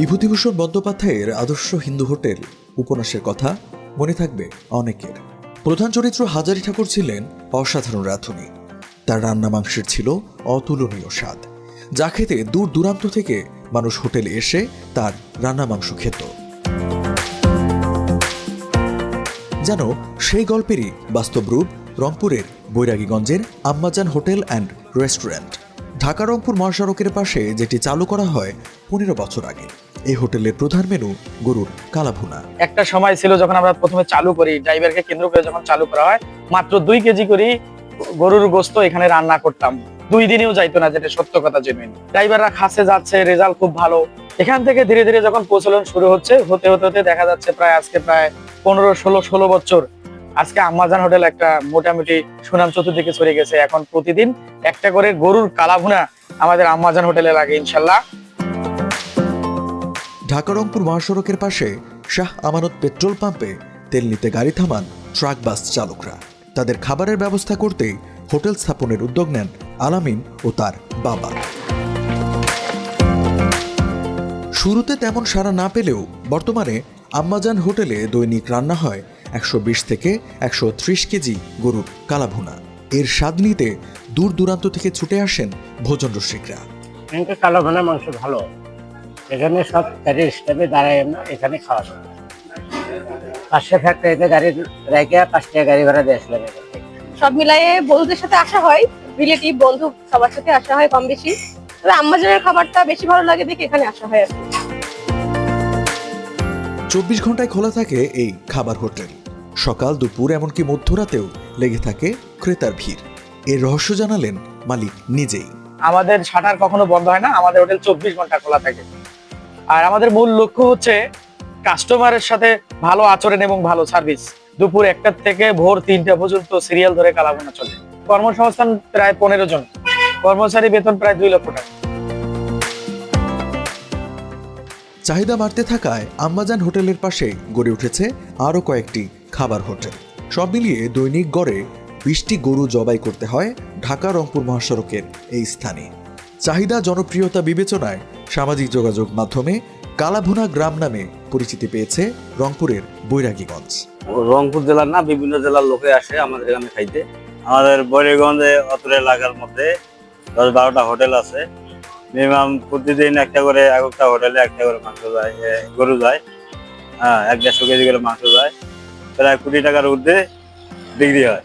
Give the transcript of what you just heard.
বিভূতিভূষণ বন্দ্যোপাধ্যায়ের আদর্শ হিন্দু হোটেল উপন্যাসের কথা মনে থাকবে অনেকের। প্রধান চরিত্র হাজারি ঠাকুর ছিলেন অসাধারণ রাঁধুনি। তার রান্না মাংসের ছিল অতুলনীয় স্বাদ, যা খেতে দূর দূরান্ত থেকে মানুষ হোটেলে এসে তার রান্না মাংস খেত। যেন সেই গল্পেরই বাস্তব রূপ রংপুরের বৈরাগীগঞ্জের আম্মাজান hotel and restaurant. Dhaka Rangpur মহাসড়কের পাশে যেটি চালু করা হয় 15 বছর আগে। এই হোটেলের প্রধান মেনু গরুর কালাভুনা। একটা সময় ছিল যখন আমরা প্রথমে চালু করি, ড্রাইভারকে কেন্দ্র করে যখন চালু করা হয়, মাত্র 2 কেজি করে গরুর গোস্ত এখানে রান্না করতাম। 2 দিনেও যাইতো না, যেটা সত্য কথা। জেনুইন ড্রাইভাররা খাসে যাচ্ছে, রেজাল্ট খুব ভালো। এখান থেকে ধীরে ধীরে যখন প্রচলন শুরু হচ্ছে, হতে হতে দেখা যাচ্ছে আজকে প্রায় 15-16 বছর আজকে আম্মাজান হোটেল একটা মোটামুটি সুনাম চতুর্দিকে ছড়িয়ে গেছে। এখন প্রতিদিন একটা করে গরুর কালাভুনা আমাদের আম্মাজান হোটেলে লাগে ইনশাল্লাহ। ঢাকা রংপুর মহাসড়কের পাশে শাহ আমানত পেট্রোল পাম্পে তেল নিতে গাড়ি থামান ট্রাক বাস চালকরা। তাদের খাবারের ব্যবস্থা করতে হোটেল স্থাপনের উদ্যোগ নেন আলামিন ও তার বাবা। শুরুতে তেমন সাড়া না পেলেও বর্তমানে আম্মাজান হোটেলে দৈনিক রান্না হয় 120 থেকে 130 কেজি গরুর কালাভুনা। এর স্বাদ নিতে দূর দূরান্ত থেকে ছুটে আসেন ভোজন রসিকরা। কালাভুনা মাংস ভালো, এখানে সব গাড়ির স্টাফে দাঁড়ায় না, এখানে খাওয়া যায়। 500 ফ্যাক্টরিতে গাড়ি রেখে 5 টাকা গাড়ি ভাড়া দিয়ে আসলাম। সব মিলায়ে বন্ধুদের সাথে আসা হয়, রিলেটিভ বন্ধু সবার সাথে আসা হয় কম বেশি। তবে আম্মাজানের খাবারটা বেশি ভালো লাগে দেখে এখানে আসা হয় আর কি। 24 ঘন্টায় খোলা থাকে এই খাবার হোটেল। সকাল, দুপুর এমনকি মধ্যরাতেও লেগে থাকে ক্রেতার ভিড়। এর রহস্য জানালেন মালিক নিজেই। আমাদের শাটার কখনো বন্ধ হয় না, আমাদের হোটেল 24 ঘন্টা খোলা থাকে। আর আমাদের মূল লক্ষ্য হচ্ছে কাস্টমারের সাথে ভালো আচরণ এবং ভালো সার্ভিস। দুপুর 1টা থেকে ভোর 3টা পর্যন্ত সিরিয়াল ধরে কালাভুনা চলে। কর্মসংস্থান প্রায় 15 জন, কর্মচারী বেতন প্রায় 2 লক্ষ টাকা। চাহিদা বাড়তে থাকায় আম্মাজান হোটেলের পাশে গড়ে উঠেছে আরও কয়েকটি খাবার হোটেল। সব মিলিয়ে দৈনিক গড়ে 20টি গরু জবাই করতে হয় ঢাকা রংপুর মহাসড়কের এই স্থানে। চাহিদা জনপ্রিয়তা বিবেচনায় সামাজিক যোগাযোগ মাধ্যমে কালাভুনা গ্রাম নামে পরিচিতি পেয়েছে রংপুরের বৈরাগীগঞ্জ। রংপুর জেলার না, বিভিন্ন জেলার লোকে আসে আমাদের এখানে খাইতে। আমাদের বৈরাগীগঞ্জে অত্র এলাকার মধ্যে 10-12টা হোটেল আছে। মিনিমাম প্রতিদিন একটা করে একটা হোটেলে একটা করে মাংস যায়, গরু যায়। 1-150 কেজি করে মাংস যায়, প্রায় 1 কোটি টাকার ঊর্ধ্বে বিক্রি হয়।